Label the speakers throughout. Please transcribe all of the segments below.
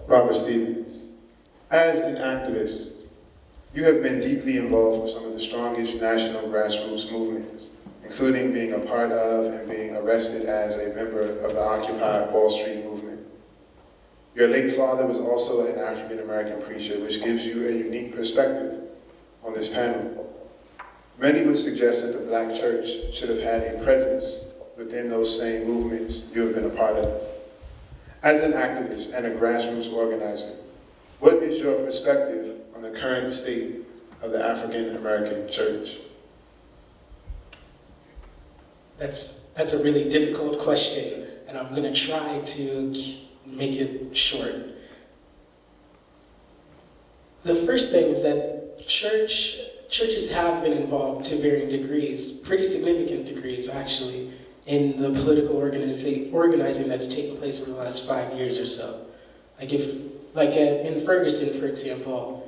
Speaker 1: Robert Stevens, as an activist, you have been deeply involved with some of the strongest national grassroots movements, including being a part of and being arrested as a member of the Occupy Wall Street movement. Your late father was also an African-American preacher, which gives you a unique perspective on this panel. Many would suggest that the Black church should have had a presence within those same movements you have been a part of. As an activist and a grassroots organizer, what is your perspective on the current state of the African-American church?
Speaker 2: That's a really difficult question, and I'm going to try to make it short. The first thing is that churches have been involved to varying degrees, pretty significant degrees actually, in the political organizing that's taken place over the last 5 years or so. In Ferguson, for example,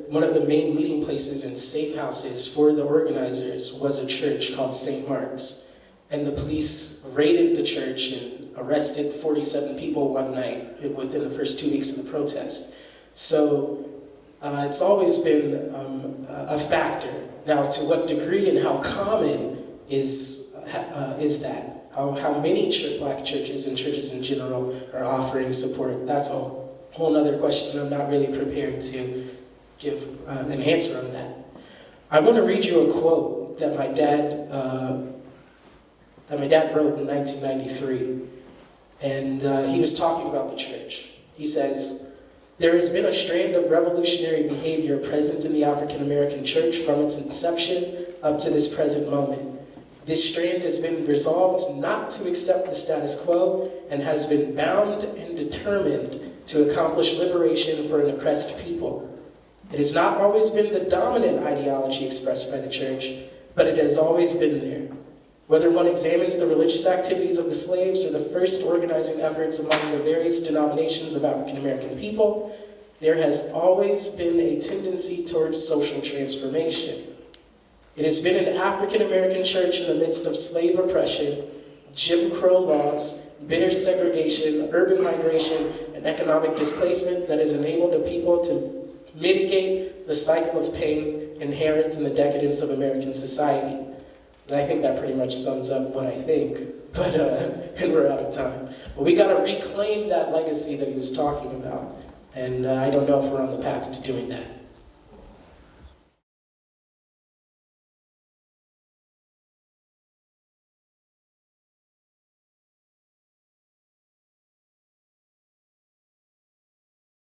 Speaker 2: one of the main meeting places and safe houses for the organizers was a church called St. Mark's. And the police raided the church and arrested 47 people one night within the first 2 weeks of the protest. So it's always been a factor. Now, to what degree and how common is that? How many Black churches and churches in general are offering support? That's a whole other question. I'm not really prepared to give an answer on that. I want to read you a quote that my dad wrote in 1993, and he was talking about the church. He says, "There has been a strand of revolutionary behavior present in the African American church from its inception up to this present moment. This strand has been resolved not to accept the status quo and has been bound and determined to accomplish liberation for an oppressed people. It has not always been the dominant ideology expressed by the church, but it has always been there. Whether one examines the religious activities of the slaves or the first organizing efforts among the various denominations of African American people, there has always been a tendency towards social transformation. It has been an African American church in the midst of slave oppression, Jim Crow laws, bitter segregation, urban migration, and economic displacement that has enabled the people to mitigate the cycle of pain inherent in the decadence of American society." And I think that pretty much sums up what I think, but and we're out of time. But we got to reclaim that legacy that he was talking about, and I don't know if we're on the path to doing that.